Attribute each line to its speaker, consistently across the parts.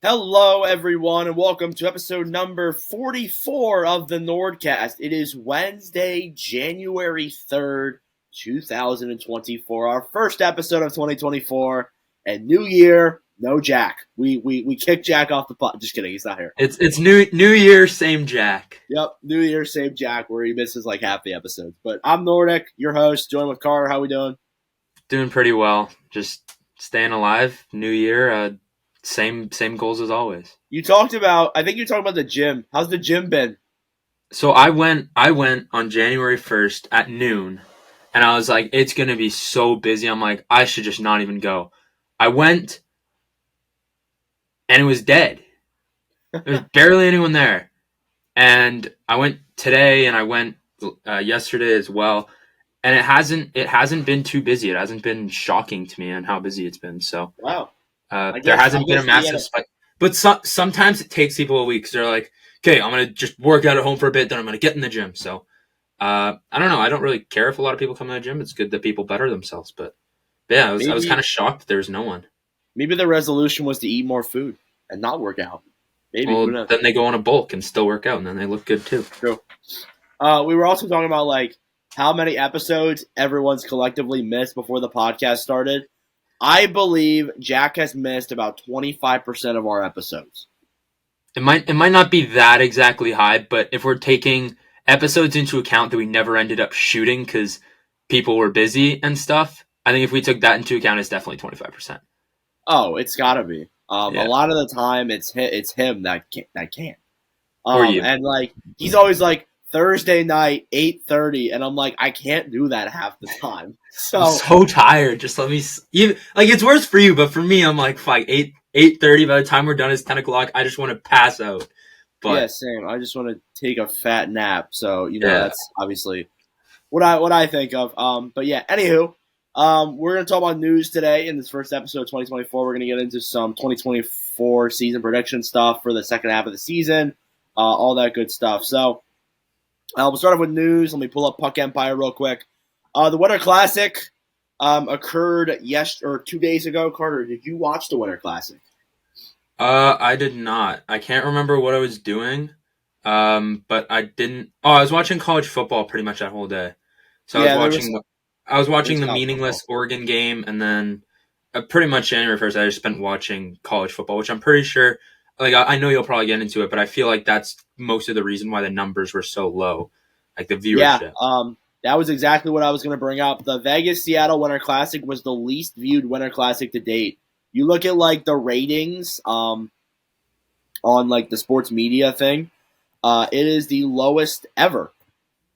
Speaker 1: Hello, everyone, and welcome to episode number 44 of the NordCast. It is Wednesday, January 3rd, 2024, our first episode of 2024, and new year, no Jack. We kicked Jack off the pot. Just kidding, he's not here.
Speaker 2: It's new year, same Jack.
Speaker 1: Yep, new year, same Jack, where he misses like half the episodes. But I'm Nordic, your host, joined with Carter. How we doing?
Speaker 2: Doing pretty well. Just staying alive. New year, same goals as always.
Speaker 1: I think you talked about the gym. How's the gym been?
Speaker 2: So I went on January 1st at noon, and I was like, it's gonna be so busy. I'm like, I should just not even go. I went, and it was dead. There was barely anyone there. And I went today, and I went yesterday as well. And it hasn't been too busy. It hasn't been shocking to me on how busy it's been. So
Speaker 1: wow.
Speaker 2: There hasn't been a massive spike. But sometimes it takes people a week because they're like, okay, I'm going to just work out at home for a bit, then I'm going to get in the gym. So I don't know. I don't really care if a lot of people come to the gym. It's good that people better themselves. But yeah, I was kind of shocked that there was no one.
Speaker 1: Maybe the resolution was to eat more food and not work out. Maybe.
Speaker 2: Well, then they go on a bulk and still work out, and then they look good too.
Speaker 1: True. We were also talking about like how many episodes everyone's collectively missed before the podcast started. I believe Jack has missed about 25% of our episodes.
Speaker 2: It might not be that exactly high, but if we're taking episodes into account that we never ended up shooting because people were busy and stuff, I think if we took that into account, it's definitely 25%.
Speaker 1: Oh, it's got to be.
Speaker 2: Yeah.
Speaker 1: A lot of the time, it's him that can't.
Speaker 2: Or you.
Speaker 1: And like he's always like Thursday night 8:30, and I'm like I can't do that half the time.
Speaker 2: I'm so tired. Just let me even like it's worse for you, but for me, I'm like 8:30. By the time we're done, it's 10 o'clock. I just want to pass out. But
Speaker 1: yeah, same. I just want to take a fat nap. So that's obviously what I think of. But yeah, anywho, we're gonna talk about news today in this first episode of 2024. We're gonna get into some 2024 season prediction stuff for the second half of the season, all that good stuff. So we'll start off with news. Let me pull up Puck Empire real quick. The Winter Classic occurred 2 days ago. Carter, did you watch the Winter Classic?
Speaker 2: I did not. I can't remember what I was doing. But I didn't. Oh, I was watching college football pretty much that whole day. So
Speaker 1: Yeah,
Speaker 2: I was watching the
Speaker 1: college
Speaker 2: meaningless
Speaker 1: football.
Speaker 2: Oregon game, and then pretty much January 1st, I just spent watching college football, which I'm pretty sure. Like I know you'll probably get into it, but I feel like that's most of the reason why the numbers were so low, like the viewership.
Speaker 1: Yeah, that was exactly what I was going to bring up. The Vegas-Seattle Winter Classic was the least viewed Winter Classic to date. You look at like the ratings on like the sports media thing, it is the lowest ever.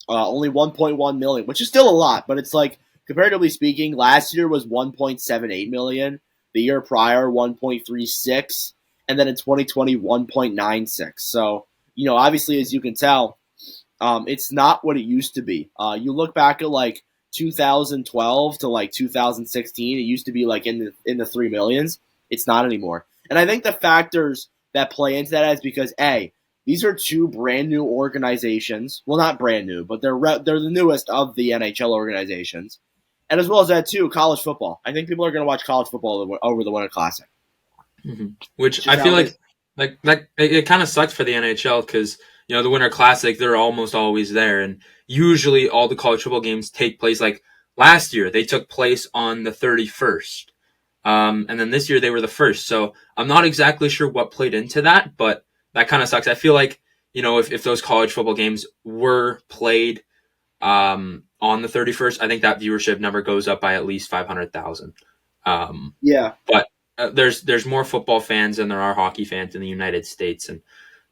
Speaker 1: Only 1.1 million, which is still a lot, but it's like comparatively speaking, last year was 1.78 million, the year prior 1.36, and then in 2020 1.96. So, obviously as you can tell, it's not what it used to be. You look back at like 2012 to like 2016, it used to be like in the 3 millions. It's not anymore. And I think the factors that play into that is because these are two brand new organizations. Well, not brand new, but they're the newest of the NHL organizations. And as well as that too, college football. I think people are going to watch college football over the Winter Classic.
Speaker 2: Mm-hmm. Which I feel like it kind of sucks for the NHL because the Winter Classic, they're almost always there, and usually all the college football games take place. Like last year, they took place on the 31st, and then this year they were the first. So I'm not exactly sure what played into that, but that kind of sucks. I feel like if those college football games were played on the 31st, I think that viewership number goes up by at least 500,000.
Speaker 1: Yeah,
Speaker 2: but there's more football fans than there are hockey fans in the United States, and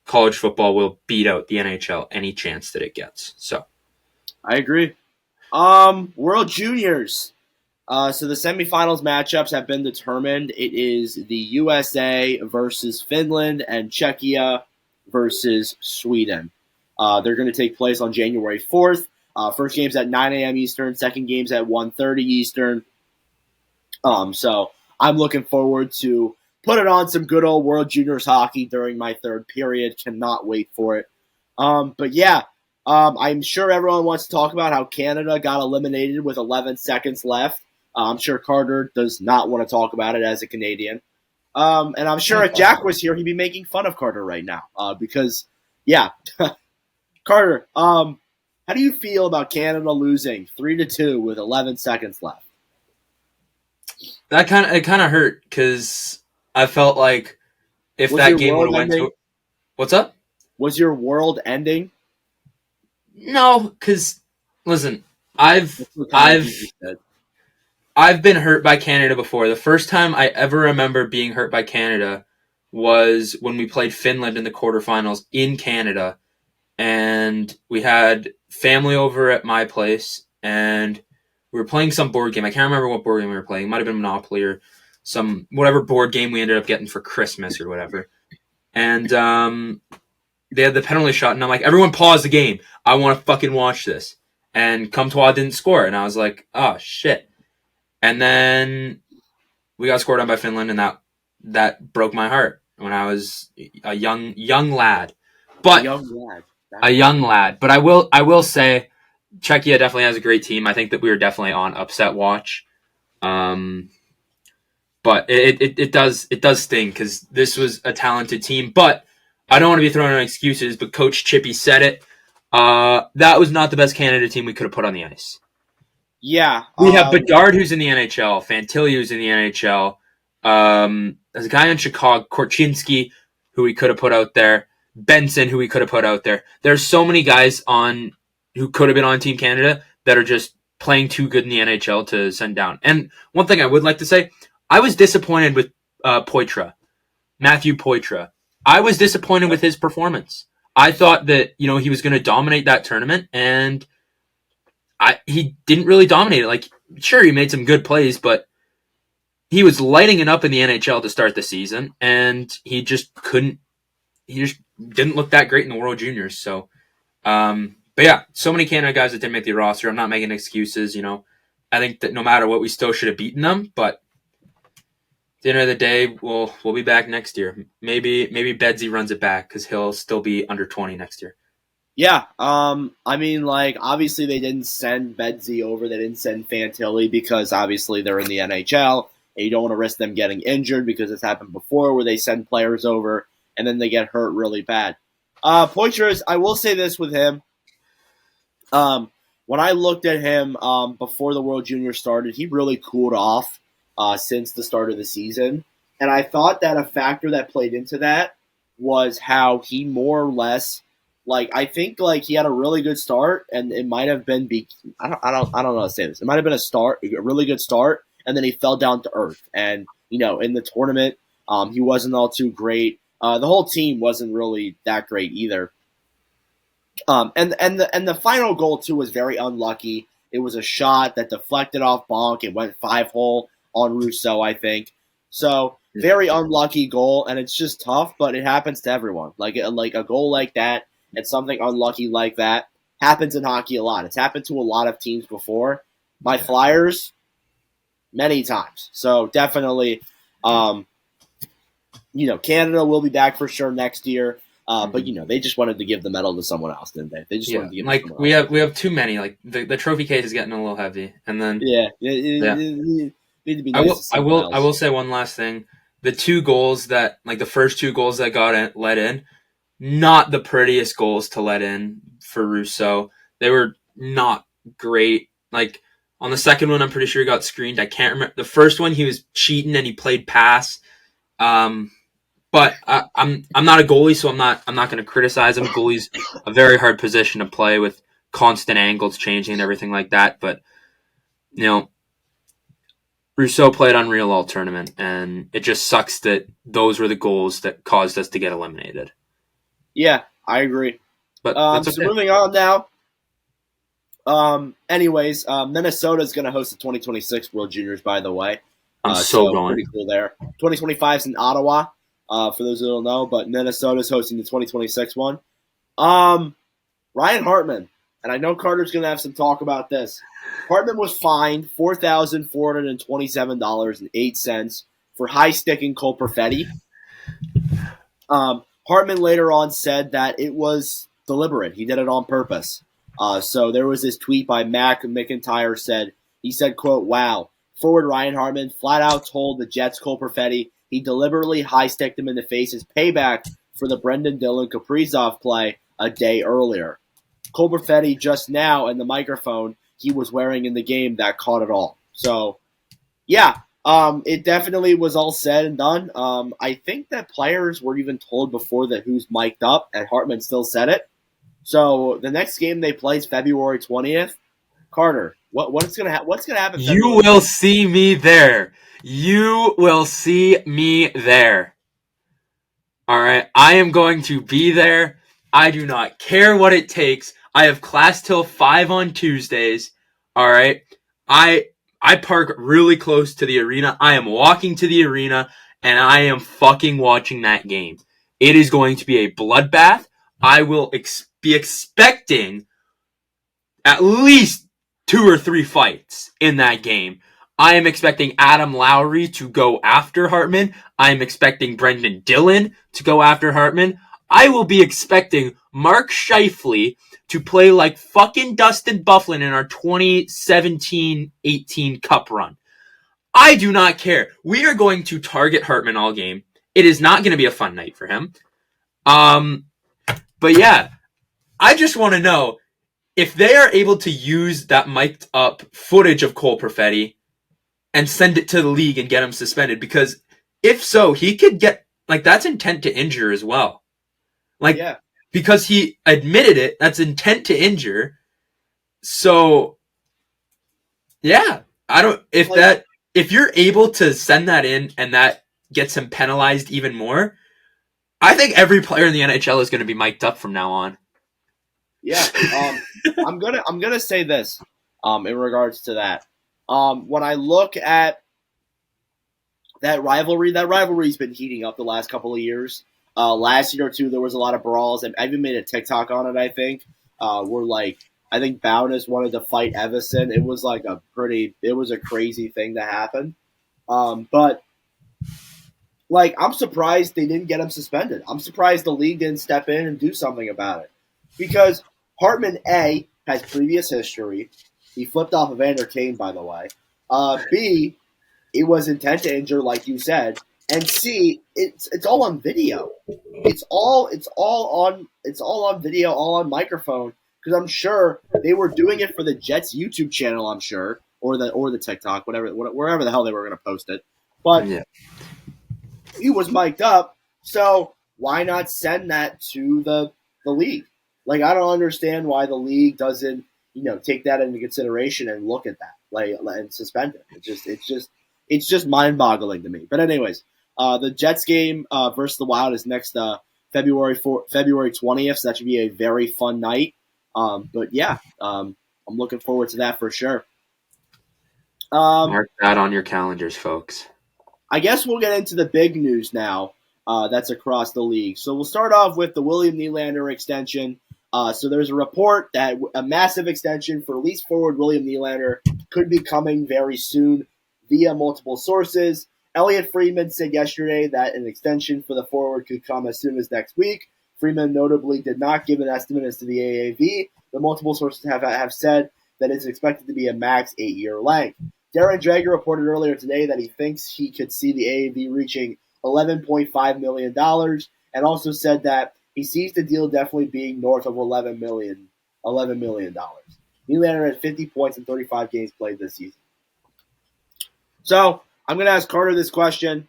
Speaker 2: college football will beat out the NHL any chance that it gets. So,
Speaker 1: I agree. World Juniors. So the semifinals matchups have been determined. It is the USA versus Finland and Czechia versus Sweden. They're going to take place on January 4th. First game's at 9 a.m. Eastern. Second game's at 1:30 Eastern. So I'm looking forward to putting on some good old World Juniors hockey during my third period. Cannot wait for it. But yeah, I'm sure everyone wants to talk about how Canada got eliminated with 11 seconds left. I'm sure Carter does not want to talk about it as a Canadian. And I'm sure if Jack was here, he'd be making fun of Carter right now. Because, yeah. Carter, how do you feel about Canada losing 3-2 with 11 seconds left?
Speaker 2: It kind of hurt because I felt like if that game would have went to, what's up?
Speaker 1: Was your world ending?
Speaker 2: No, because listen, I've been hurt by Canada before. The first time I ever remember being hurt by Canada was when we played Finland in the quarterfinals in Canada, and we had family over at my place, and we were playing some board game. I can't remember what board game we were playing. It might have been Monopoly or some whatever board game we ended up getting for Christmas or whatever. And they had the penalty shot, and I'm like, everyone pause the game. I want to fucking watch this. And Comtois didn't score, and I was like, oh, shit. And then we got scored on by Finland, and that broke my heart when I was a young lad. But a young lad. But I will say, Czechia definitely has a great team. I think that we were definitely on upset watch. But it does sting because this was a talented team. But I don't want to be throwing out excuses. But Coach Chippy said it. That was not the best Canada team we could have put on the ice.
Speaker 1: Yeah.
Speaker 2: We have Bedard, who's in the NHL, Fantilli, who's in the NHL. There's a guy in Chicago, Korchinski, who we could have put out there. Benson, who we could have put out there. There's so many guys who could have been on Team Canada that are just playing too good in the NHL to send down. And one thing I would like to say, I was disappointed with Poitras, Matthew Poitras. I was disappointed with his performance. I thought that he was going to dominate that tournament, and he didn't really dominate it. Like, sure, he made some good plays, but he was lighting it up in the NHL to start the season, and he just couldn't. He just didn't look that great in the World Juniors. So, but yeah, so many Canada guys that didn't make the roster. I'm not making excuses. I think that no matter what, we still should have beaten them. But at the end of the day, we'll be back next year. Maybe Bedsy runs it back because he'll still be under 20 next year.
Speaker 1: Yeah, I mean, obviously they didn't send Bedsy over. They didn't send Fantilli because obviously they're in the NHL, and you don't want to risk them getting injured because it's happened before where they send players over and then they get hurt really bad. Poitras, I will say this with him. When I looked at him before the World Junior started, he really cooled off since the start of the season. And I thought that a factor that played into that was how he more or less – I think he had a really good start, and it might have been I don't know how to say this. It might have been a really good start, and then he fell down to earth. And in the tournament, he wasn't all too great. The whole team wasn't really that great either. And the final goal too was very unlucky. It was a shot that deflected off Bonk. It went 5-hole on Rousseau, I think. So very unlucky goal, and it's just tough, but it happens to everyone. Like a goal like that. And something unlucky like that happens in hockey a lot. It's happened to a lot of teams before. My Flyers, many times. So definitely, Canada will be back for sure next year. But they just wanted to give the medal to someone else, didn't they? They just wanted to give it to someone else.
Speaker 2: We have too many. Like the trophy case is getting a little heavy, and then I will say one last thing. The two goals that the first two goals that got let in. Not the prettiest goals to let in for Rousseau. They were not great. On the second one, I'm pretty sure he got screened. I can't remember. The first one, he was cheating and he played pass. But I'm not a goalie, so I'm not going to criticize him. Goalie's a very hard position to play with constant angles changing and everything like that. But Rousseau played unreal all tournament, and it just sucks that those were the goals that caused us to get eliminated.
Speaker 1: Yeah, I agree.
Speaker 2: But that's okay.
Speaker 1: So moving on now. Minnesota's going to host the 2026 World Juniors, by the way.
Speaker 2: I'm so going.
Speaker 1: Pretty cool there. 2025 is in Ottawa, for those who don't know, but Minnesota's hosting the 2026 one. Ryan Hartman, and I know Carter's going to have some talk about this. Hartman was fined $4,427.08 for high-sticking Cole Perfetti. Hartman later on said that it was deliberate. He did it on purpose. So there was this tweet by Mac McIntyre he said, quote, "Wow, forward Ryan Hartman flat out told the Jets Cole Perfetti he deliberately high-sticked him in the face as payback for the Brendan Dillon Kaprizov play a day earlier. Cole Perfetti just now and the microphone he was wearing in the game that caught it all. So, yeah, it definitely was all said and done. I think that players were even told before that who's mic'd up, and Hartman still said it. So the next game they play is February 20th. Carter, what's gonna happen?
Speaker 2: You will see me there. You will see me there. All right, I am going to be there. I do not care what it takes. I have class till 5 on Tuesdays. All right, I park really close to the arena. I am walking to the arena, and I am fucking watching that game. It is going to be a bloodbath. I will be expecting at least 2 or 3 fights in that game. I am expecting Adam Lowry to go after Hartman. I am expecting Brendan Dillon to go after Hartman. I will be expecting Mark Scheifele to play like fucking Dustin Byfuglien in our 2017-18 Cup run. I do not care. We are going to target Hartman all game. It is not going to be a fun night for him. But yeah, I just want to know if they are able to use that mic'd up footage of Cole Perfetti and send it to the league and get him suspended, because if so, he could get, like, that's intent to injure as well. Like, yeah. Because he admitted it, that's intent to injure. So, yeah, if you're able to send that in and that gets him penalized even more, I think every player in the NHL is going to be mic'd up from now on.
Speaker 1: Yeah, I'm gonna say this in regards to that. When I look at that rivalry's been heating up the last couple of years. Last year or two, there was a lot of brawls, and I even made a TikTok on it. I think I think Bowness wanted to fight Evison. It was a crazy thing to happen. But I'm surprised they didn't get him suspended. I'm surprised the league didn't step in and do something about it, because Hartman, A, has previous history. He flipped off Evander Kane, by the way. B, it was intent to injure, like you said. And C, it's all on video. It's all on video, all on microphone. Because I'm sure they were doing it for the Jets YouTube channel. I'm sure, or the TikTok, wherever the hell they were going to post it. But yeah, he was mic'd up. So why not send that to the league? I don't understand why the league doesn't, take that into consideration and look at that, and suspend it. It's just mind-boggling to me. But anyways, the Jets game versus the Wild is next February 20th, so that should be a very fun night. But yeah, I'm looking forward to that for sure.
Speaker 2: Mark that on your calendars, folks.
Speaker 1: I guess we'll get into the big news now. That's across the league. So we'll start off with the William Nylander extension. So there's a report that a massive extension for lease forward William Nylander could be coming very soon via multiple sources. Elliot Friedman said yesterday that an extension for the forward could come as soon as next week. Friedman notably did not give an estimate as to the AAV. The multiple sources have said that it's expected to be a max 8-year length. Darren Dreger reported earlier today that he thinks he could see the AAV reaching $11.5 million, and also said that he sees the deal definitely being north of $11 million. Nylander had 50 points in 35 games played this season. So I'm going to ask Carter this question.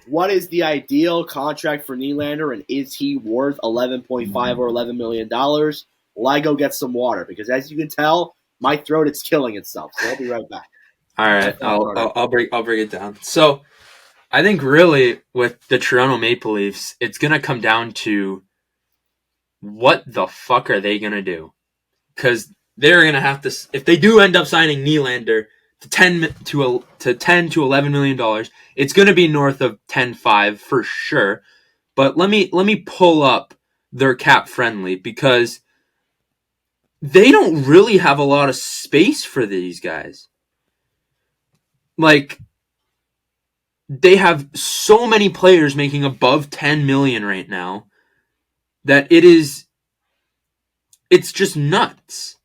Speaker 1: What is the ideal contract for Nylander, and is he worth $11.5 or $11 million? Will I go get some water? Because as you can tell, my throat is killing itself. So I'll be right back.
Speaker 2: All right, I'll break it down. So I think really with the Toronto Maple Leafs, it's going to come down to what the fuck are they going to do? Because they're going to have to, if they do end up signing Nylander to $10 to $11 million, it's going to be north of 10.5 for sure. But let me pull up their cap friendly, because they don't really have a lot of space for these guys. They have so many players making above 10 million right now that it's just nuts.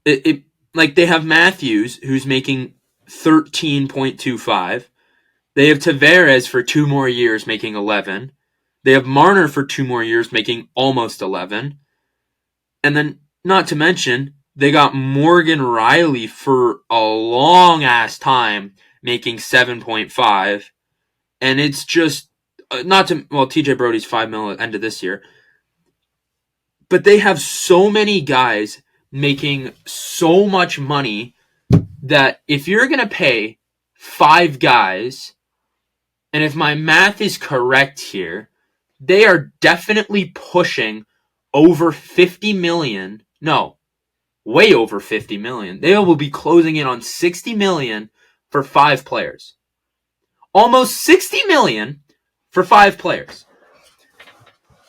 Speaker 2: They have Matthews, who's making 13.25. They have Tavares for 2 more years, making 11. They have Marner for 2 more years, making almost 11. And then, not to mention, they got Morgan Riley for a long-ass time, making 7.5. And it's just, TJ Brody's $5 million at the end of this year. But they have so many guys making so much money that if you're going to pay 5 guys, and if my math is correct here, they are definitely pushing over 50 million. No, way over 50 million. They will be closing in on 60 million for 5 players. Almost 60 million for 5 players.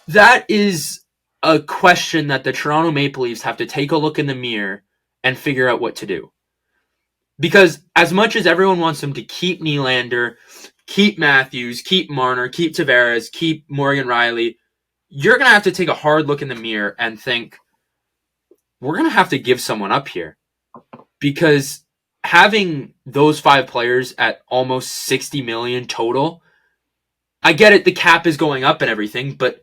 Speaker 2: That is a question that the Toronto Maple Leafs have to take a look in the mirror and figure out what to do. Because as much as everyone wants them to keep Nylander, keep Matthews, keep Marner, keep Tavares, keep Morgan Riley, you're going to have to take a hard look in the mirror and think, we're going to have to give someone up here. Because having those 5 players at almost 60 million total, I get it, the cap is going up and everything, but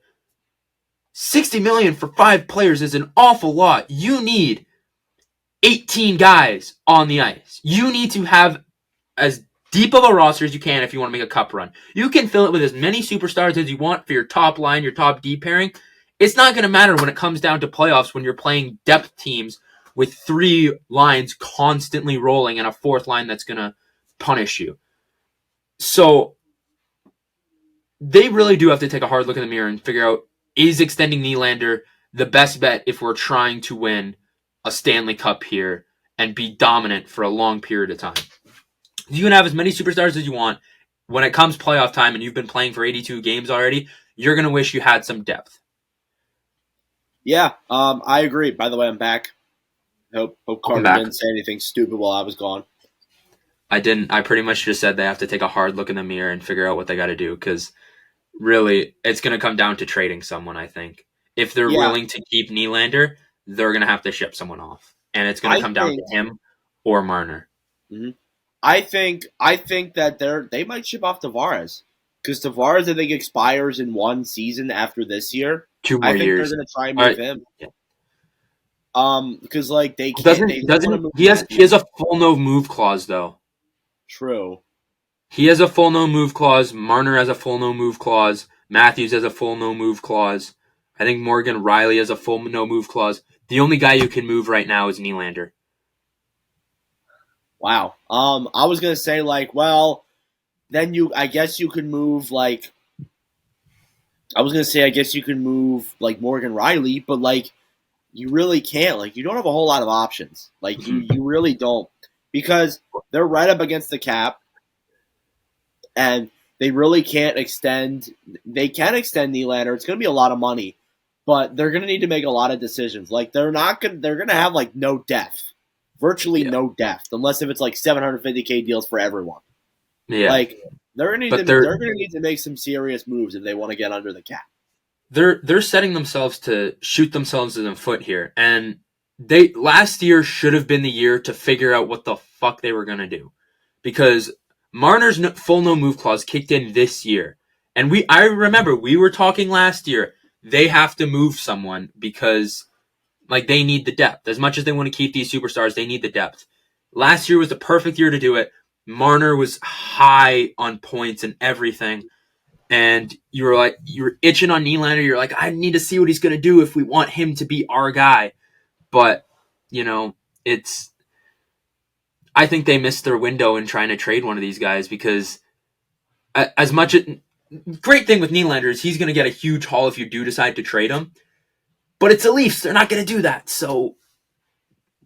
Speaker 2: 60 million for 5 players is an awful lot. You need 18 guys on the ice. You need to have as deep of a roster as you can if you want to make a cup run. You can fill it with as many superstars as you want for your top line, your top D pairing. It's not going to matter when it comes down to playoffs when you're playing depth teams with 3 lines constantly rolling and a 4th line that's going to punish you. So they really do have to take a hard look in the mirror and figure out, is extending Nylander the best bet if we're trying to win a Stanley Cup here and be dominant for a long period of time? You can have as many superstars as you want. When it comes playoff time and you've been playing for 82 games already, you're going to wish you had some depth.
Speaker 1: Yeah, I agree. By the way, I'm back. Hope Carter didn't say anything stupid while I was gone.
Speaker 2: I didn't. I pretty much just said they have to take a hard look in the mirror and figure out what they got to do, because really, it's going to come down to trading someone, I think. If they're willing to keep Nylander, they're going to have to ship someone off. And it's going to come down to him or Marner.
Speaker 1: Mm-hmm. I think that they might ship off Tavares. Because Tavares, I think, expires in 1 season after this year.
Speaker 2: 2 more years.
Speaker 1: I think they're going to try and move him. Yeah. Because they can't.
Speaker 2: He has a full no move clause though.
Speaker 1: True.
Speaker 2: He has a full no move clause. Marner has a full no move clause. Matthews has a full no move clause. I think Morgan Riley has a full no move clause. The only guy you can move right now is Nylander.
Speaker 1: Wow. I was gonna say then I guess you could move Morgan Riley, but you really can't. You don't have a whole lot of options. You really don't, because they're right up against the cap, and they really can't extend. They can extend Nylander. It's going to be a lot of money, but they're going to need to make a lot of decisions. They're going to have no depth, virtually no depth, unless if it's $750K deals for everyone.
Speaker 2: Yeah,
Speaker 1: they're going to need to make some serious moves if they want to get under the cap.
Speaker 2: They're setting themselves to shoot themselves in the foot here, and last year should have been the year to figure out what the fuck they were going to do, because Marner's full no move clause kicked in this year, and I remember we were talking last year. They have to move someone because they need the depth. As much as they want to keep these superstars, they need the depth. Last year was the perfect year to do it. Marner was high on points and everything. And you were itching on Nylander. You're like, I need to see what he's going to do if we want him to be our guy. But, I think they missed their window in trying to trade one of these guys, because great thing with Nylander is he's going to get a huge haul if you do decide to trade him. But it's the Leafs. They're not going to do that. So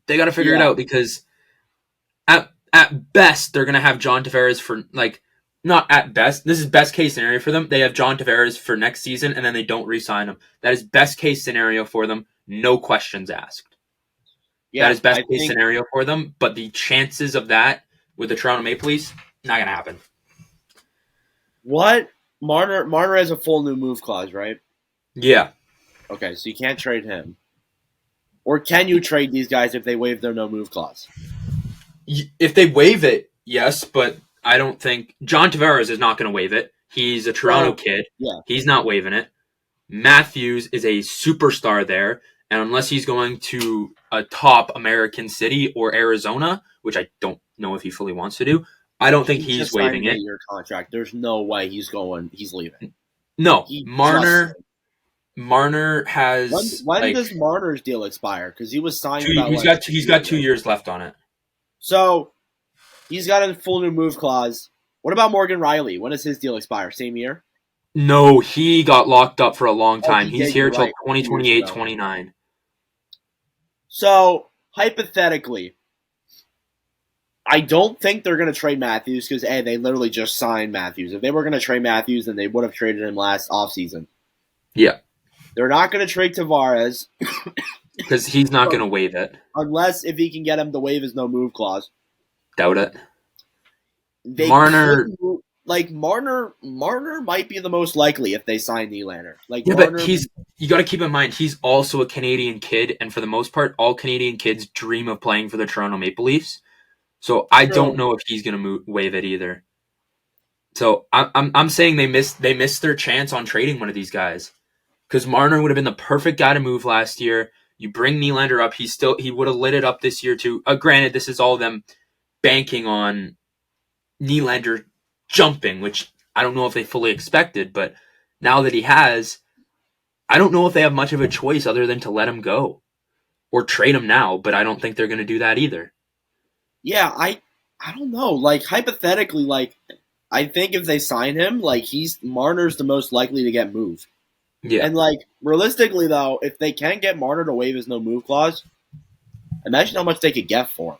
Speaker 2: they got to figure it out, because at best, they're going to have John Tavares for not at best. This is best case scenario for them. They have John Tavares for next season, and then they don't re-sign him. That is best case scenario for them. No questions asked. Yeah, that is best case scenario for them. But the chances of that with the Toronto Maple Leafs, not going to happen.
Speaker 1: What? Marner has a full new move clause, right?
Speaker 2: Yeah.
Speaker 1: Okay, so you can't trade him. Or can you trade these guys if they waive their no move clause?
Speaker 2: If they waive it, yes, but I don't think John Tavares is not going to waive it. He's a Toronto kid.
Speaker 1: Yeah.
Speaker 2: He's not waiving it. Matthews is a superstar there, and unless he's going to a top American city or Arizona, which I don't know if he fully wants to do, I don't think he's waiving it.
Speaker 1: Your contract. There's no way he's leaving.
Speaker 2: No, Marner has.
Speaker 1: When does Marner's deal expire? Because he was signed.
Speaker 2: He's got 2 years left on it.
Speaker 1: So he's got a full new move clause. What about Morgan Riley? When does his deal expire? Same year?
Speaker 2: No, he got locked up for a long time. He's here till 2028, 29.
Speaker 1: So, hypothetically, I don't think they're going to trade Matthews because, A, they literally just signed Matthews. If they were going to trade Matthews, then they would have traded him last offseason.
Speaker 2: Yeah.
Speaker 1: They're not going to trade Tavares.
Speaker 2: Because he's not going to waive it.
Speaker 1: Unless if he can get him to waive his no-move clause.
Speaker 2: Doubt it.
Speaker 1: Marner might be the most likely if they sign Nylander.
Speaker 2: But you got to keep in mind he's also a Canadian kid, and for the most part, all Canadian kids dream of playing for the Toronto Maple Leafs. So I don't know if he's going to waive it either. So I'm saying they missed their chance on trading one of these guys because Marner would have been the perfect guy to move last year. You bring Nylander up, he would have lit it up this year too. Granted, this is all them banking on Nylander jumping, which I don't know if they fully expected, but now that he has, I don't know if they have much of a choice other than to let him go or trade him now, but I don't think they're going to do that either.
Speaker 1: Yeah, I don't know. Hypothetically, I think if they sign him, Marner's the most likely to get moved.
Speaker 2: Yeah.
Speaker 1: And, realistically, though, if they can get Marner to waive his no-move clause, imagine how much they could get for him.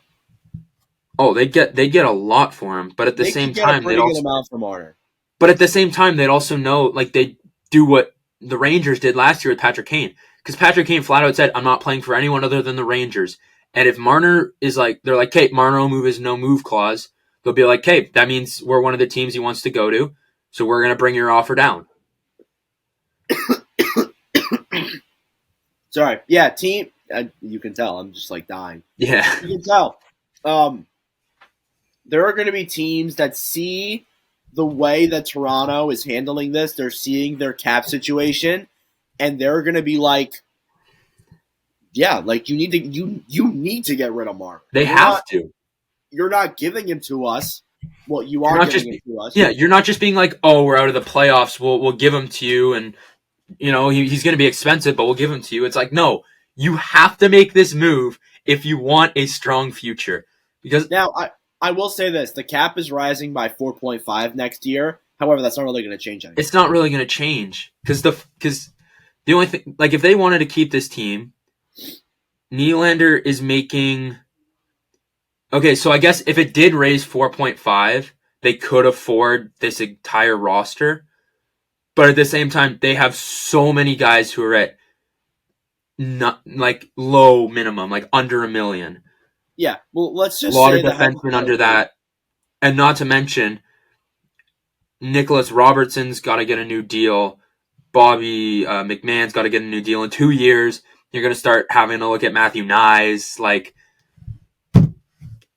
Speaker 2: Oh, they get a lot for him, but at the same time,
Speaker 1: they'd also amount for Marner.
Speaker 2: But at the same time, they'd also know they do what the Rangers did last year with Patrick Kane, because Patrick Kane flat out said, "I'm not playing for anyone other than the Rangers." And if Marner is they're like, "Okay, Marner will move his no move clause," they'll be like, "Okay, that means we're one of the teams he wants to go to, so we're going to bring your offer down."
Speaker 1: Sorry, yeah, team. You can tell I'm just dying.
Speaker 2: Yeah,
Speaker 1: you can tell. There are going to be teams that see the way that Toronto is handling this. They're seeing their cap situation, and they're going to be yeah, you need to get rid of Mark.
Speaker 2: They have to.
Speaker 1: You're not giving him to us. Well, you are giving him to us.
Speaker 2: Yeah, you're not just being "Oh, we're out of the playoffs. We'll give him to you, and he's going to be expensive, but we'll give him to you." It's no, you have to make this move if you want a strong future. Because
Speaker 1: now I will say this: the cap is rising by 4.5 next year. However, that's not really going to change anything.
Speaker 2: It's not really going to change because the only thing, if they wanted to keep this team, Nylander is making. Okay, so I guess if it did raise 4.5, they could afford this entire roster. But at the same time, they have so many guys who are at not low minimum, under $1 million.
Speaker 1: Yeah, well, let's just
Speaker 2: a lot of defensemen under that, and not to mention Nicholas Robertson's got to get a new deal. Bobby McMahon's got to get a new deal in 2 years. You're going to start having to look at Matthew Nyes.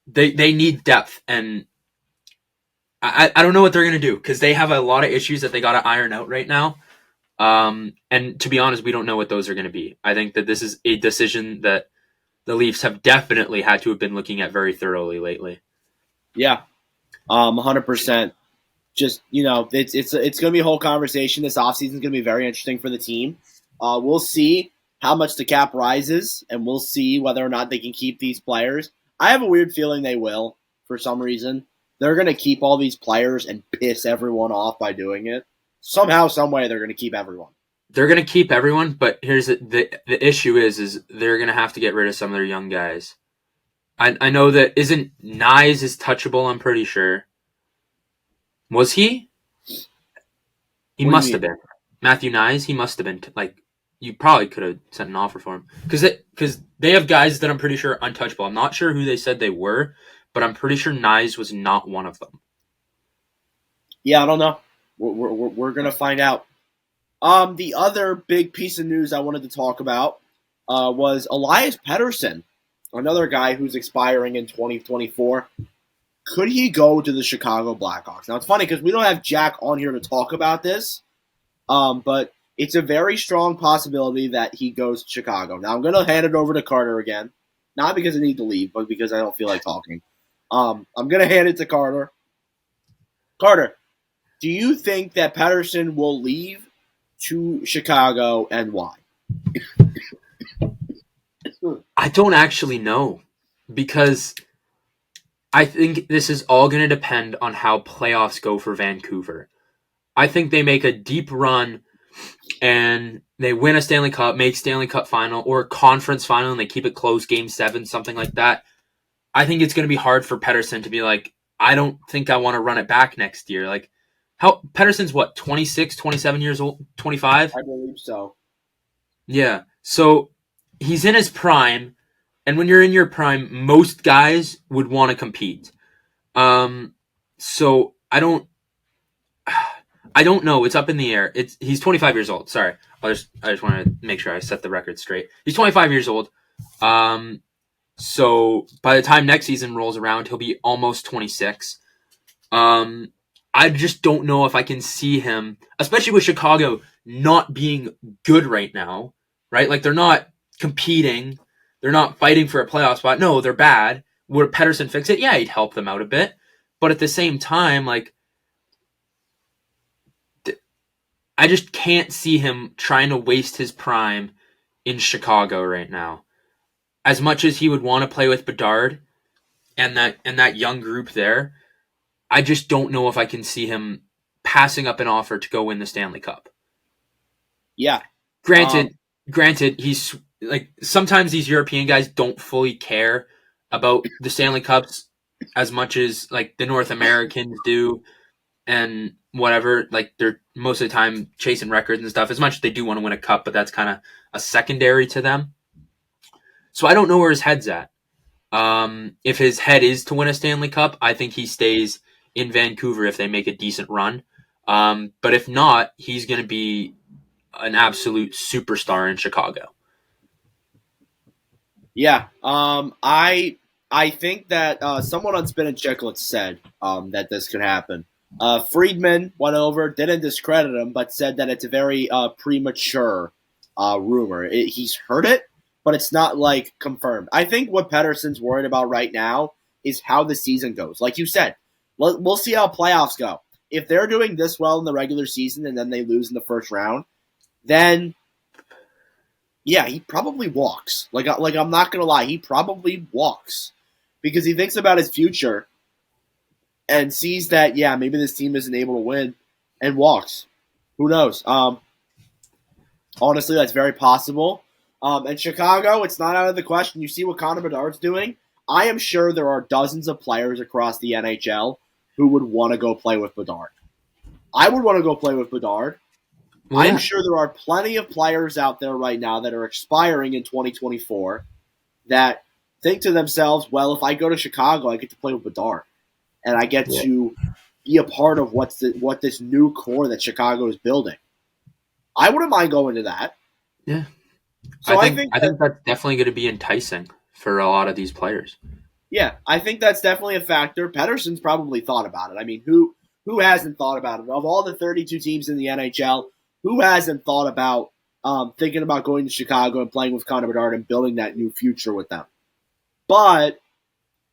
Speaker 2: They need depth, and I don't know what they're going to do because they have a lot of issues that they got to iron out right now. And to be honest, we don't know what those are going to be. I think that this is a decision that the Leafs have definitely had to have been looking at very thoroughly lately.
Speaker 1: Yeah, 100%. Just, it's going to be a whole conversation. This offseason is going to be very interesting for the team. We'll see how much the cap rises, and we'll see whether or not they can keep these players. I have a weird feeling they will, for some reason. They're going to keep all these players and piss everyone off by doing it. Somehow, some way, they're going to keep everyone.
Speaker 2: They're going to keep everyone, but here's the issue is they're going to have to get rid of some of their young guys. I know that isn't Nyes is touchable, I'm pretty sure. Was he? He must have been. Matthew Nyes, he must have been. You probably could have sent an offer for him. Because they have guys that I'm pretty sure are untouchable. I'm not sure who they said they were, but I'm pretty sure Nyes was not one of them.
Speaker 1: Yeah, I don't know. We're going to find out. The other big piece of news I wanted to talk about was Elias Pettersson, another guy who's expiring in 2024. could he go to the Chicago Blackhawks? Now, it's funny because we don't have Jack on here to talk about this, but it's a very strong possibility that he goes to Chicago. Now, I'm going to hand it over to Carter again, not because I need to leave, but because I don't feel like talking. I'm going to hand it to Carter. Carter, do you think that Pettersson will leave to Chicago, and why?
Speaker 2: I don't actually know, because I think this is all going to depend on how playoffs go for Vancouver. I think they make a deep run and they win a Stanley Cup, make Stanley Cup final or conference final, and they keep it close, game 7, something like that. I think it's going to be hard for Pettersson to be like, I don't think I want to run it back next year. Like, how Pettersson's what, 26, 27 years old, 25?
Speaker 1: I believe so.
Speaker 2: Yeah. So he's in his prime, and when you're in your prime, most guys would want to compete. So I don't know. It's up in the air. He's 25 years old. Sorry. I just want to make sure I set the record straight. He's 25 years old. So by the time next season rolls around, he'll be almost 26. I just don't know if I can see him, especially with Chicago not being good right now, right? Like, they're not competing. They're not fighting for a playoff spot. No, they're bad. Would Pettersson fix it? Yeah, he'd help them out a bit. But at the same time, like, I just can't see him trying to waste his prime in Chicago right now. As much as he would want to play with Bedard and that young group there, I just don't know if I can see him passing up an offer to go win the Stanley Cup.
Speaker 1: Yeah.
Speaker 2: Granted, he's like, sometimes these European guys don't fully care about the Stanley Cups as much as like the North Americans do, and whatever. Like, they're most of the time chasing records and stuff, as much as they do want to win a cup, but that's kind of a secondary to them. So I don't know where his head's at. If his head is to win a Stanley Cup, I think he stays in Vancouver if they make a decent run. But if not, he's going to be an absolute superstar in Chicago.
Speaker 1: Yeah. I think that someone on Spin and Chicklets said that this could happen. Friedman went over, didn't discredit him, but said that it's a very premature rumor. He's heard it, but it's not, like, confirmed. I think what Pettersson's worried about right now is how the season goes. Like you said, we'll see how playoffs go. If they're doing this well in the regular season and then they lose in the first round, then, yeah, he probably walks. Like I'm not going to lie, he probably walks. Because he thinks about his future and sees that, yeah, maybe this team isn't able to win, and walks. Who knows? Honestly, that's very possible. And Chicago, it's not out of the question. You see what Connor Bedard's doing? I am sure there are dozens of players across the NHL who would want to go play with Bedard. I would want to go play with Bedard. Yeah. I'm sure there are plenty of players out there right now that are expiring in 2024 that think to themselves, well, if I go to Chicago, I get to play with Bedard. And I get to be a part of what this new core that Chicago is building. I wouldn't mind going to that.
Speaker 2: Yeah. So I think that's definitely going to be enticing for a lot of these players.
Speaker 1: Yeah, I think that's definitely a factor. Pettersson's probably thought about it. I mean, who hasn't thought about it? Of all the 32 teams in the NHL, who hasn't thought about thinking about going to Chicago and playing with Connor Bedard and building that new future with them? But,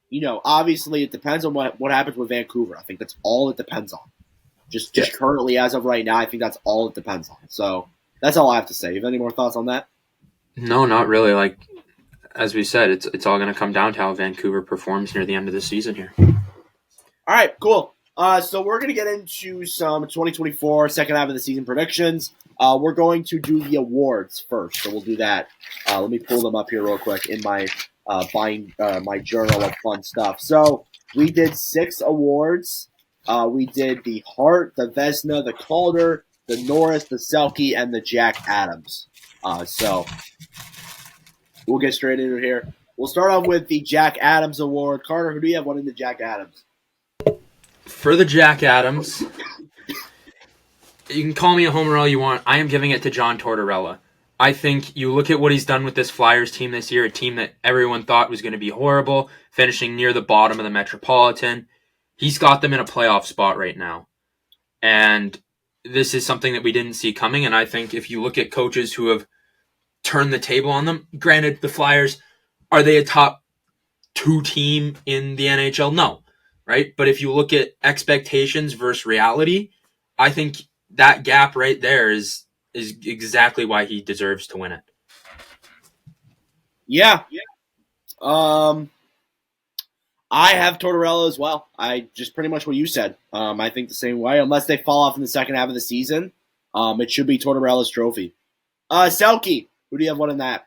Speaker 1: you know, obviously it depends on what happens with Vancouver. I think that's all it depends on. Just currently, as of right now, I think that's all it depends on. So that's all I have to say. You have any more thoughts on that?
Speaker 2: No, not really. Like, as we said, it's all going to come down to how Vancouver performs near the end of the season here.
Speaker 1: All right, cool. So we're going to get into some 2024 second half of the season predictions. We're going to do the awards first, so we'll do that. Let me pull them up here real quick in my my journal of fun stuff. So we did 6 awards. We did the Hart, the Vezina, the Calder, the Norris, the Selke, and the Jack Adams. So we'll get straight into it here. We'll start off with the Jack Adams Award. Carter, who do you have winning the Jack Adams?
Speaker 2: For the Jack Adams, you can call me a homer all you want. I am giving it to John Tortorella. I think you look at what he's done with this Flyers team this year, a team that everyone thought was going to be horrible, finishing near the bottom of the Metropolitan. he's got them in a playoff spot right now. And this is something that we didn't see coming. And I think if you look at coaches who have turned the table on them, granted, the Flyers, are they a top 2 team in the NHL? No, right? But if you look at expectations versus reality, I think that gap right there is exactly why he deserves to win it.
Speaker 1: Yeah. I have Tortorella as well. I just pretty much what you said. I think the same way. Unless they fall off in the second half of the season, it should be Tortorella's trophy. Selke, who do you have winning that?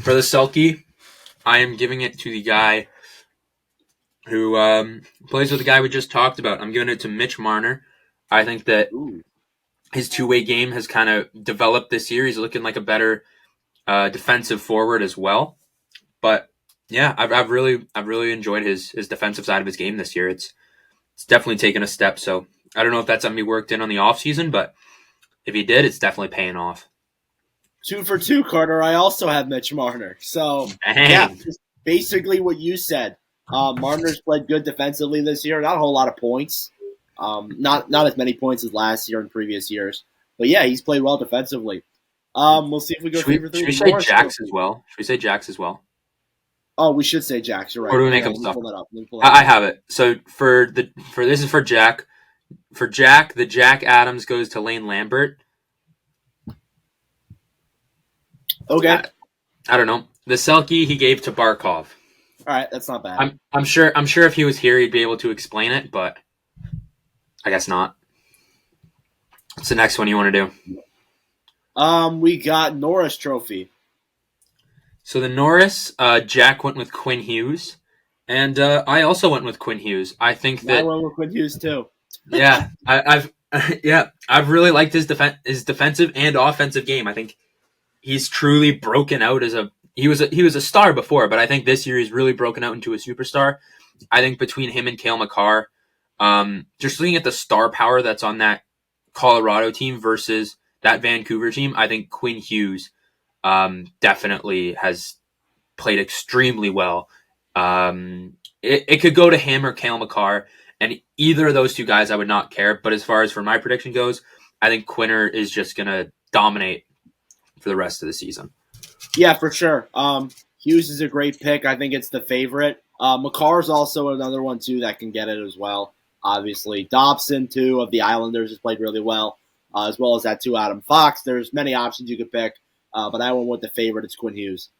Speaker 2: For the Selke, I am giving it to the guy who plays with the guy we just talked about. I'm giving it to Mitch Marner. I think that his two-way game has kind of developed this year. He's looking like a better defensive forward as well. But yeah, I've really enjoyed his defensive side of his game this year. It's definitely taken a step. So I don't know if that's something he worked in on the offseason, but if he did, it's definitely paying off.
Speaker 1: 2 for 2, Carter. I also have Mitch Marner. So yeah, just basically what you said. Marner's played good defensively this year. Not a whole lot of points. Not as many points as last year and previous years. But yeah, he's played well defensively. We'll see if we go 3 for 3.
Speaker 2: Should we say Jax as well? Should we say Jax as well?
Speaker 1: Oh, we should say Jax. You're right.
Speaker 2: Or do we make him stuff? I have it. So for this is for Jack. For Jack, the Jack Adams goes to Lane Lambert.
Speaker 1: Okay.
Speaker 2: I don't know. The Selke he gave to Barkov.
Speaker 1: All right, that's not bad.
Speaker 2: I'm sure if he was here he'd be able to explain it, but I guess not. What's the next one you want to
Speaker 1: do? We got Norris Trophy.
Speaker 2: So the Norris, Jack went with Quinn Hughes, and I also went with Quinn Hughes. I think that
Speaker 1: I went with Quinn Hughes too.
Speaker 2: Yeah, I've really liked his defensive and offensive game. I think he's truly broken out as he was a star before, but I think this year he's really broken out into a superstar. I think between him and Cale Makar, just looking at the star power that's on that Colorado team versus that Vancouver team, I think Quinn Hughes definitely has played extremely well. It could go to him or Cale Makar, and either of those two guys I would not care. But as far as for my prediction goes, I think Quinner is just going to dominate for the rest of the season.
Speaker 1: Yeah, for sure. Hughes is a great pick. I think it's the favorite. Makar is also another one, too, that can get it as well, obviously. Dobson, too, of the Islanders has played really well, as well as that, too, Adam Fox. There's many options you could pick, but I went with the favorite. It's Quinn Hughes.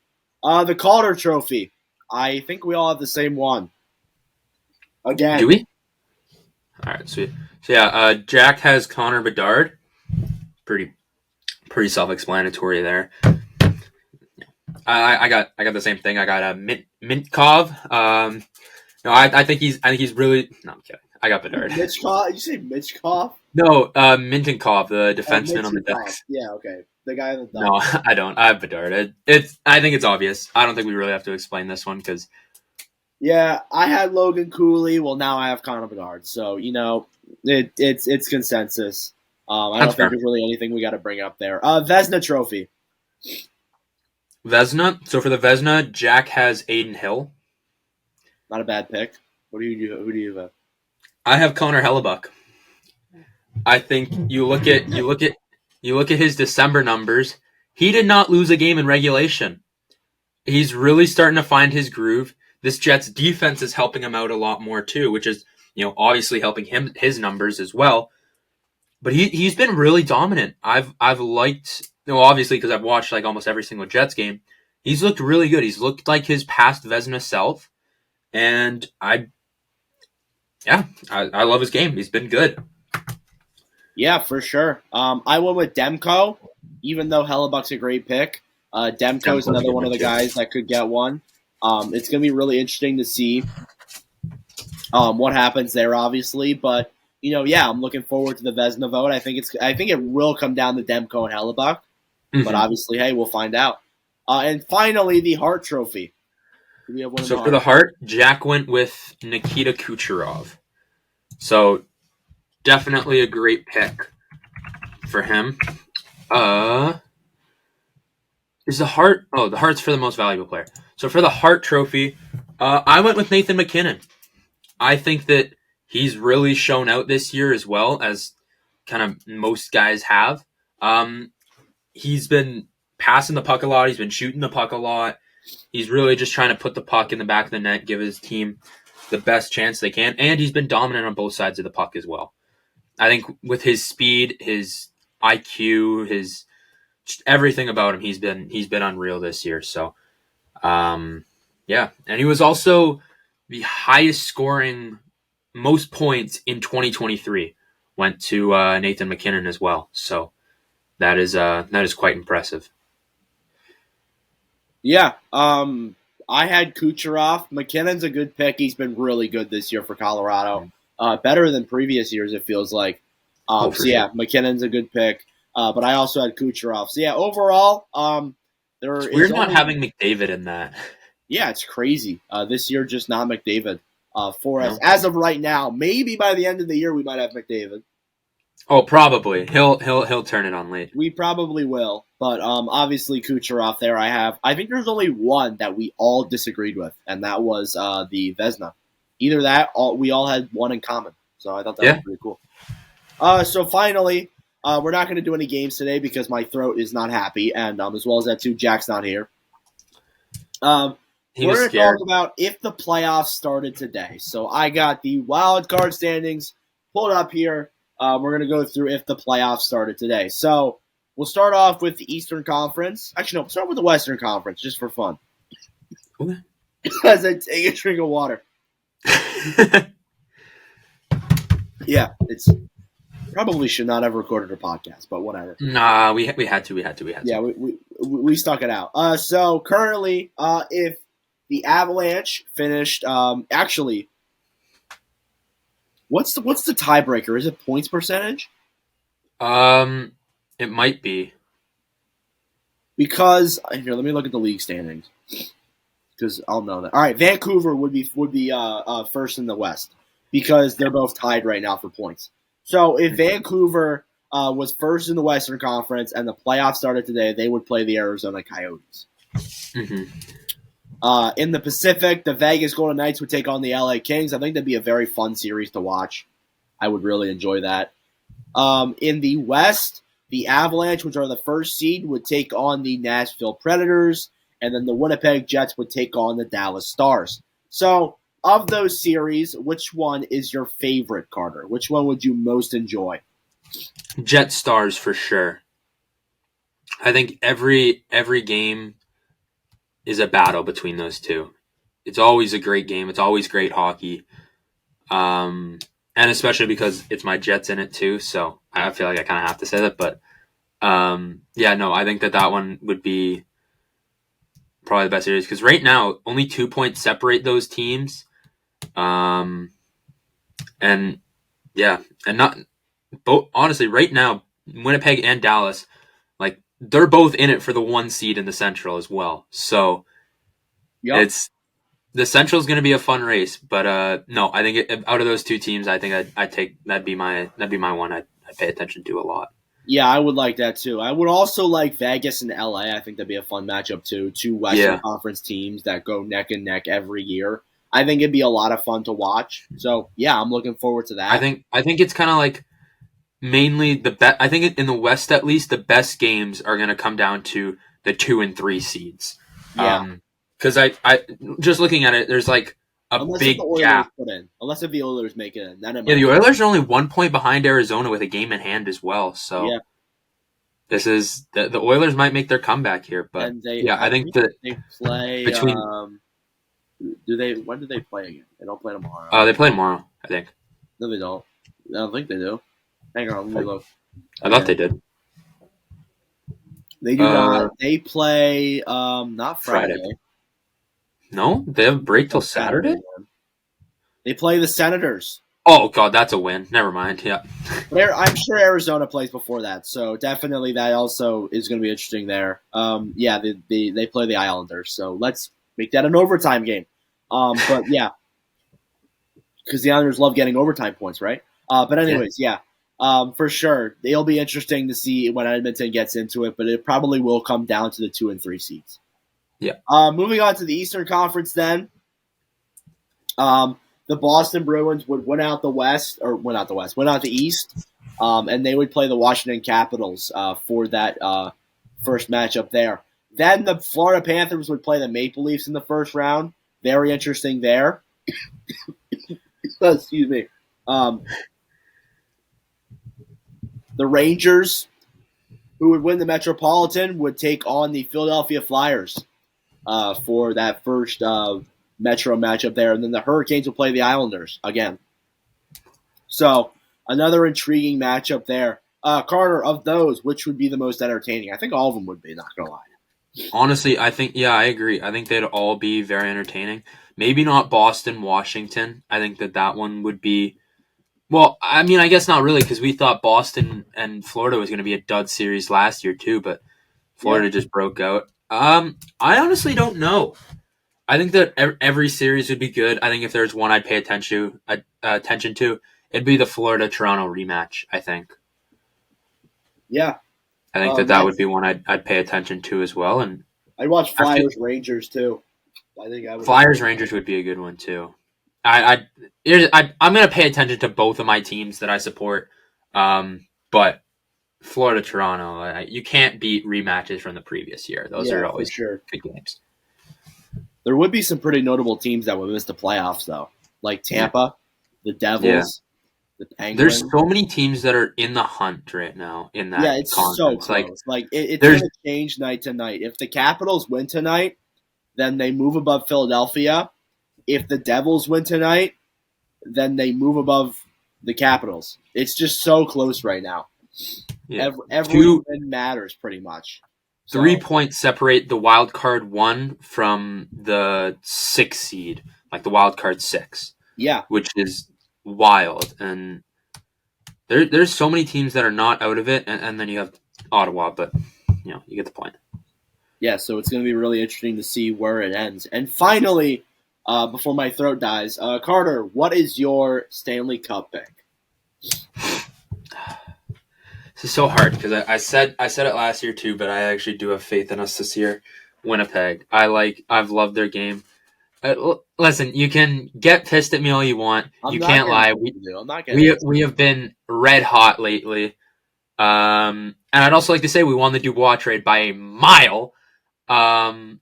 Speaker 1: The Calder Trophy. I think we all have the same one. Again.
Speaker 2: Do we? All right, sweet. So, yeah, Jack has Connor Bedard. Pretty self-explanatory there. I got the same thing. I got Mintkov. No, I think he's really. No, I'm kidding. I got Bedard.
Speaker 1: Mitchkov? You say Mitchkov?
Speaker 2: No, Mintenkov, the defenseman on the Ducks.
Speaker 1: Yeah, okay. The guy on the Ducks.
Speaker 2: No, I don't. I have Bedard. I think it's obvious. I don't think we really have to explain this one because.
Speaker 1: Yeah, I had Logan Cooley. Well, now I have Connor Bedard. So it's consensus. I don't think there's really anything we got to bring up there. Vezina Trophy.
Speaker 2: Vezina. So for the Vezina, Jack has Aiden Hill.
Speaker 1: Not a bad pick. Who do you have?
Speaker 2: I have Connor Hellebuck. I think you look at his December numbers. He did not lose a game in regulation. He's really starting to find his groove. This Jets defense is helping him out a lot more too, which is obviously helping his numbers as well. But he's been really dominant. I've liked obviously because I've watched like almost every single Jets game. He's looked really good. He's looked like his past Vezina self, and I love his game. He's been good.
Speaker 1: Yeah, for sure. I went with Demko, even though Hellebuck's a great pick. Demko's another one of the guys that could get one. It's going to be really interesting to see what happens there, obviously. But I'm looking forward to the Vezina vote. I think it will come down to Demko and Hellebuck. Mm-hmm. But obviously, hey, we'll find out. And finally, the Hart Trophy.
Speaker 2: So for the Hart, Jack went with Nikita Kucherov. So definitely a great pick for him. Is the Hart? Oh, the Hart's for the most valuable player. So for the Hart Trophy, I went with Nathan MacKinnon. I think that he's really shown out this year as well as kind of most guys have. He's been passing the puck a lot. He's been shooting the puck a lot. He's really just trying to put the puck in the back of the net, give his team the best chance they can, and he's been dominant on both sides of the puck as well. I think with his speed, his IQ, his just everything about him, he's been unreal this year. So, yeah, and he was also the highest scoring, most points in 2023 went to Nathan MacKinnon as well. So that is quite impressive.
Speaker 1: Yeah, I had Kucherov. McKinnon's a good pick. He's been really good this year for Colorado. Better than previous years, it feels like. So, yeah, sure. McKinnon's a good pick. But I also had Kucherov. So, yeah, overall,
Speaker 2: it's weird not having McDavid in that.
Speaker 1: Yeah, it's crazy. This year, just not McDavid for us. As of right now, maybe by the end of the year, we might have McDavid.
Speaker 2: Oh, probably. He'll turn it on late.
Speaker 1: We probably will. But obviously, Kucherov there I think there's only one that we all disagreed with, and that was the Vezina. Either that, we all had one in common. So I thought that was pretty cool. So finally, we're not going to do any games today because my throat is not happy, and as well as that too, Jack's not here. We're going to talk about if the playoffs started today. So I got the wild card standings pulled up here. We're going to go through if the playoffs started today. So we'll start off with the Eastern Conference. Actually, no, we'll start with the Western Conference just for fun.
Speaker 2: Okay.
Speaker 1: As I take a drink of water. Yeah, it's probably should not have recorded a podcast, but whatever.
Speaker 2: Nah, we had to.
Speaker 1: Yeah, we stuck it out. So currently, if the Avalanche finished, actually, what's the tiebreaker? Is it points percentage?
Speaker 2: It might be.
Speaker 1: Because here, let me look at the league standings. Because I'll know that. All right, Vancouver would be first in the West because they're both tied right now for points. So if Vancouver was first in the Western Conference and the playoffs started today, they would play the Arizona Coyotes.
Speaker 2: Mm-hmm.
Speaker 1: In the Pacific, the Vegas Golden Knights would take on the LA Kings. I think that'd be a very fun series to watch. I would really enjoy that. In the West, the Avalanche, which are the first seed, would take on the Nashville Predators. And then the Winnipeg Jets would take on the Dallas Stars. So, of those series, which one is your favorite, Carter? Which one would you most enjoy?
Speaker 2: Jet Stars for sure. I think every game is a battle between those two. It's always a great game. It's always great hockey. And especially because it's my Jets in it too, so I feel like I kind of have to say that. But, I think that one would be probably the best series because right now only 2 points separate those teams, and not both. Honestly, right now Winnipeg and Dallas, like they're both in it for the 1 seed in the Central as well. So it's the Central is going to be a fun race. But no, I think out of those 2 teams, I think I'd take that'd be my one I pay attention to a lot.
Speaker 1: Yeah, I would like that too. I would also like Vegas and LA. I think that'd be a fun matchup too. 2 Western Conference teams that go neck and neck every year. I think it'd be a lot of fun to watch. So yeah, I'm looking forward to that.
Speaker 2: I think it's kind of like mainly the best. I think in the West at least the best games are going to come down to the 2 and 3 seeds.
Speaker 1: Yeah,
Speaker 2: because I just looking at it, there's like big gap.
Speaker 1: Unless if the Oilers make it in. Then
Speaker 2: the Oilers are only 1 point behind Arizona with a game in hand as well. So this is the Oilers might make their comeback here, but I think that
Speaker 1: they play
Speaker 2: between.
Speaker 1: When do they play again? They don't play tomorrow.
Speaker 2: They play tomorrow, I think.
Speaker 1: No, they don't. I don't think they do. Hang on, let me look.
Speaker 2: I thought they did.
Speaker 1: They do not. They play not Friday.
Speaker 2: No, they have a break till Saturday?
Speaker 1: They play the Senators.
Speaker 2: Oh, God, that's a win. Never mind, yeah.
Speaker 1: But I'm sure Arizona plays before that, so definitely that also is going to be interesting there. They play the Islanders, so let's make that an overtime game. But, yeah, because the Islanders love getting overtime points, right? But anyways, for sure. It'll be interesting to see when Edmonton gets into it, but it probably will come down to the 2 and 3 seeds.
Speaker 2: Yeah.
Speaker 1: Moving on to the Eastern Conference then. The Boston Bruins would win out the East, and they would play the Washington Capitals for that first matchup there. Then the Florida Panthers would play the Maple Leafs in the first round. Very interesting there. Excuse me. The Rangers, who would win the Metropolitan, would take on the Philadelphia Flyers for that first Metro matchup there. And then the Hurricanes will play the Islanders again. So another intriguing matchup there. Carter, of those, which would be the most entertaining? I think all of them would be, not going to lie.
Speaker 2: Honestly, I agree. I think they'd all be very entertaining. Maybe not Boston, Washington. I think that one would be... Well, I mean, I guess not really, because we thought Boston and Florida was going to be a dud series last year, too, but Florida just broke out. I honestly don't know. I think that every series would be good. I think if there's one I'd pay attention to, it'd be the Florida-Toronto rematch, I think.
Speaker 1: Yeah.
Speaker 2: I think that would be one I'd pay attention to as well. And
Speaker 1: I'd watch Flyers-Rangers, too. I think I would.
Speaker 2: Flyers-Rangers would be a good one, too. I'm going to pay attention to both of my teams that I support, but Florida-Toronto, you can't beat rematches from the previous year. Those are always good games.
Speaker 1: There would be some pretty notable teams that would miss the playoffs, though, like Tampa, the Devils, the Penguins.
Speaker 2: There's so many teams that are in the hunt right now in that
Speaker 1: it's
Speaker 2: conference.
Speaker 1: So close. It's going to change night to night. If the Capitals win tonight, then they move above Philadelphia. If the Devils win tonight, then they move above the Capitals. It's just so close right now. Yeah. Every win matters pretty much.
Speaker 2: 3 points separate the wild card 1 from the 6th seed, like the wild card 6.
Speaker 1: Yeah,
Speaker 2: which is wild. And there's so many teams that are not out of it, and then you have Ottawa, but you get the point.
Speaker 1: Yeah, so it's going to be really interesting to see where it ends. And finally, before my throat dies, Carter, what is your Stanley Cup pick?
Speaker 2: This is so hard because I said it last year too, but I actually do have faith in us this year. Winnipeg. I've loved their game. Listen, you can get pissed at me all you want. You can't lie. We have been red hot lately. And I'd also like to say we won the Dubois trade by a mile. But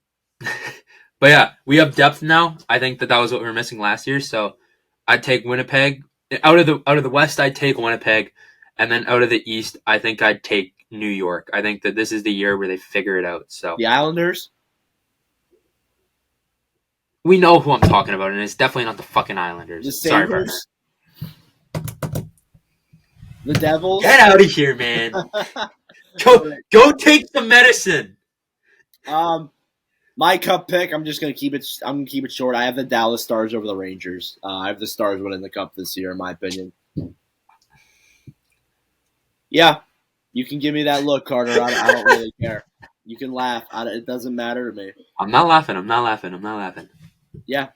Speaker 2: yeah, we have depth now. I think that was what we were missing last year. So I'd take Winnipeg. Out of the West, I'd take Winnipeg. And then out of the East, I think I'd take New York. I think that this is the year where they figure it out. So
Speaker 1: the Islanders?
Speaker 2: We know who I'm talking about, and it's definitely not the fucking Islanders.
Speaker 1: The Sabres? The Devils?
Speaker 2: Get out of here, man. Go take some medicine.
Speaker 1: My cup pick, I'm gonna keep it short. I have the Dallas Stars over the Rangers. I have the Stars winning the cup this year, in my opinion. Yeah, you can give me that look, Carter. I don't really care. You can laugh. It doesn't matter to me.
Speaker 2: I'm not laughing.
Speaker 1: Yeah.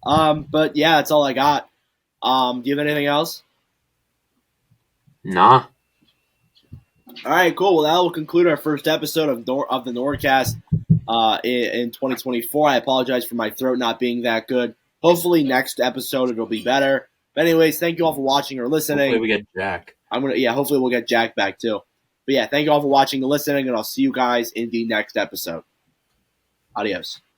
Speaker 1: But yeah, that's all I got. Do you have anything else?
Speaker 2: Nah.
Speaker 1: All right, cool. Well, that will conclude our first episode of the NordCast in 2024. I apologize for my throat not being that good. Hopefully next episode it'll be better. But anyways, thank you all for watching or listening.
Speaker 2: Hopefully we get Jack.
Speaker 1: Hopefully we'll get Jack back too. But yeah, thank you all for watching and listening, and I'll see you guys in the next episode. Adios.